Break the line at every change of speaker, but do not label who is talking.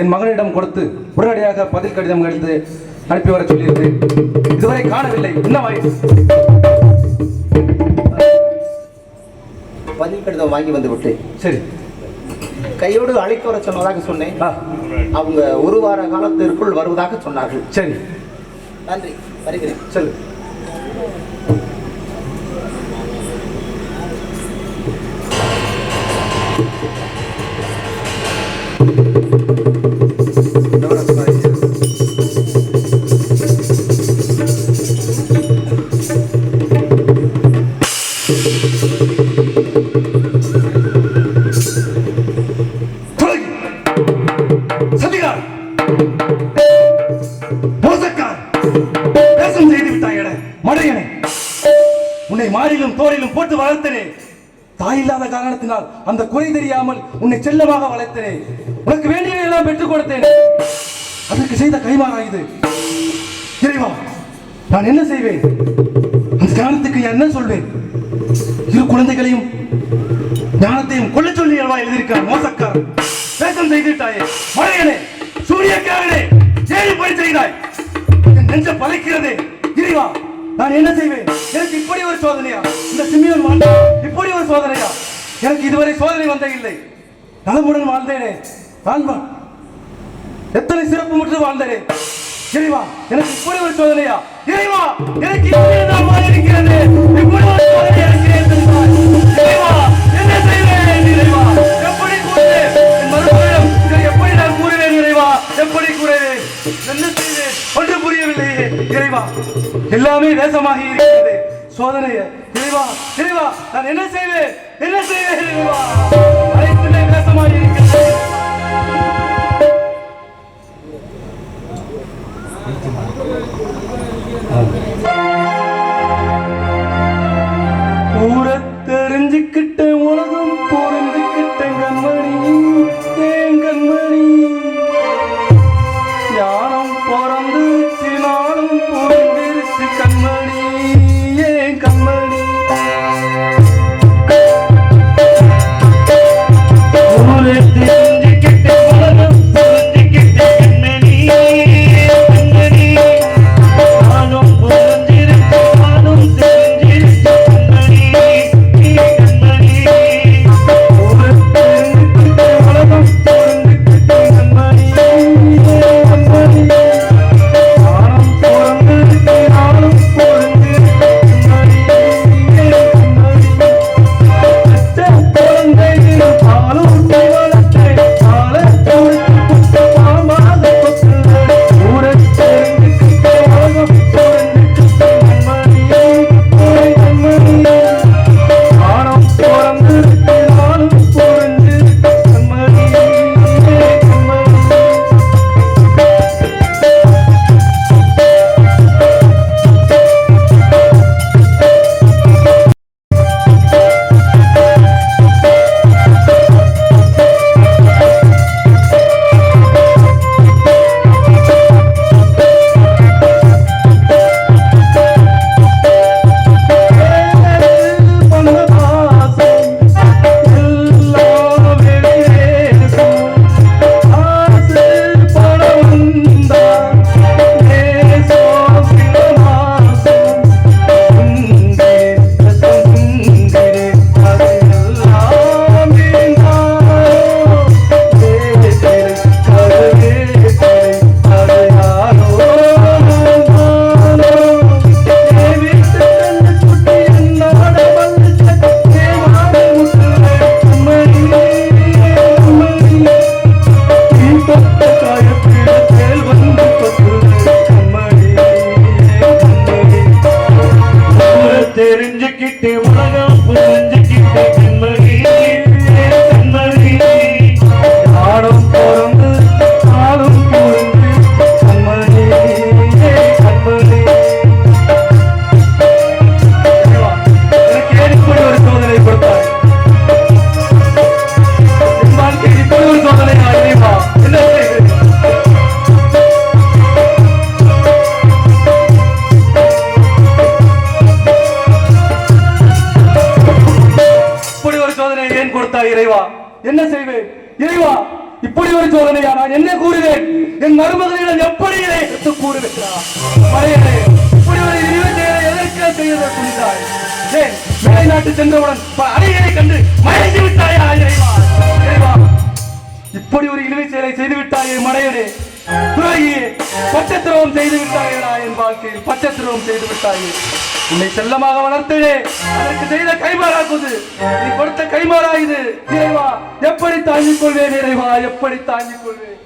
என் மகனிடம் கொடுத்து உடனடியாக பதில் கடிதம் எழுதி அனுப்பி வர சொல்லியிருந்தேன். இதுவரை காணவில்லை. என்னவாயிற்று?
பதில் கடிதம் வாங்கி வந்து விட்டு
சரி,
கையோடு அழைத்து வர சொன்னதாக சொன்னேன். அவங்க ஒரு வார காலத்திற்குள் வருவதாக சொன்னார்கள்.
சரி,
நன்றி, வருகிறேன்.
சொல்லு. உன்னை மாறிலும் தோறிலும் போட்டு வளர்த்தனே. தாய் இல்லாத காரணத்தினால் அந்த குறை தெரியாமல் உன்னை செல்லமாக வளர்த்தனே. உனக்கு வேண்டியதை எல்லாம் பெற்றுக் கொடுத்தேன். அதற்கு செய்த கைமாறா இது? இறைவா, நான் என்ன செய்வேன்? அந்த ஞானத்துக்கு என்ன சொல்வேன்? இரு குழந்தைகளையும் ஞானத்தையும் கொல்ல சொல்லி எழுதியிருக்கிறார் மோசக்காரன். பேசம் செய்துட்டாயே மழையனே, சூரியக்காரனே, ஏழு பணி செய்தாய். என் நெஞ்ச பதைக்கிறதே. இறைவா, நான் என்ன செய்வேன்? எனக்கு இப்படி ஒரு சோதனையா? இந்த சிமியோன் வாழ்ந்தா இப்படி ஒரு சோதனையா? எனக்கு இதுவரை சோதனை வந்தே இல்லை. நலமுடன் வாழ்ந்தேனே. நான் எத்தனை சிறப்பு முற்று வாழ்ந்தேனே. இறைவா, எனக்கு இப்படி ஒரு சோதனையா? இறைவா, எனக்கு இப்படி தான் இருக்கிறது. இப்படி ஒரு சோதனை இருக்கிறேன். இறைவா, என்ன செய்வேன்? இறைவா, எப்படி கூறுவேன்? என் மறுபடியும் எப்படி நான் கூறுவேன்? இறைவா, எப்படி கூறுவேன்? என்ன செய்வேன்? ஒன்று புரியவில்லையே. இறைவா, எல்லாமே வேஷமாகி இருக்கிறது. சோதனைய இறைவா, இறைவா, நான் என்ன செய்வேன்? என்ன செய்வேன்? இறைவா, அனைத்துமே வேஷமாகி இருக்கிறது. ஊரை தெரிஞ்சுக்கிட்ட உலகம் புரிஞ்சுக்கிட்ட கண்மணி, ஏன் கண்மணி? ஞானம் பிறந்துச்சு, நானும் புரிஞ்சிருச்சு கண்மணி, ஏன் கண்மணி? ஊரை தெரிஞ்சுக்கிட்ட உலகம் புரிஞ்சுக்கிட்ட கண்மணி, கண்மணி. நானும் புரிஞ்சிருச்சு, நானும் தெரிஞ்சிருச்சு கண்மணி, கண்மணி. ஊரை தெரிஞ்சுக்கிட்ட உலகம் புரிஞ்சுக்கிட்ட கண்மணி, கண்மணி. நானும் புரிஞ்சிருச்சு, நானும் புரிஞ்சிருச்சு கண்மணி, கண்மணி. அச்ச குழந்தைகள் பாலூட்டி வளர்த்தேன், பாலை குடித்து பாம்பாக கொத்துதே. ஊரை தெரிஞ்சுக்கிட்ட உலகம் புரிஞ்சுக்கிட்ட கண்மணி, கண்மணி. நானும் புரிஞ்சிருச்சு, நானும் புரிஞ்சிருச்சு கண்மணி, கண்மணி. தெரிஞ்சுக்கிட்டு உலகம் புரிஞ்சுக்கிட்டு கண்மணி, கண்மணி. நானும் பிறந்து நானும் புரிஞ்சு கண்மணி, கண்மணி. எனக்கு ஏன் இப்படி ஒரு சோதனை கொடுத்தார்? என் வாழ்க்கையில் இப்படி ஒரு சோதனை அறிவா? என்ன செய்வது? இறைவா, என்ன செய்வேன்? இறைவா, இப்படி ஒரு சோதனையா? நான் என்ன கூறுவேன்? என் மருமகளிடம் எப்படி இதை எடுத்து கூறுவேன்? மறையனே, இப்படி ஒரு இழிவு செயலை எதற்கு செய்ய துணிந்தாய்? ஏன் மேலை நாட்டு சென்றவுடன் பல அணைகளை கண்டு மயங்கி விட்டாயா? இறைவா, இறைவா, இப்படி ஒரு இழிவு செயலை செய்து விட்டாயே மடையனே, துரோகியே, பச்சத்திரவம் செய்து விட்டாயடா. என் வாழ்க்கையில் பச்சத்திரவம் செய்து விட்டாயே. உன்னை செல்லமாக வளர்த்தே அதற்கு செய்த கைமாறாக்குது, நீ கொடுத்த கைமாறா இது. இறைவா, எப்படி தாங்கிக் கொள்வேன்? இறைவா, எப்படி தாங்கிக் கொள்வேன்?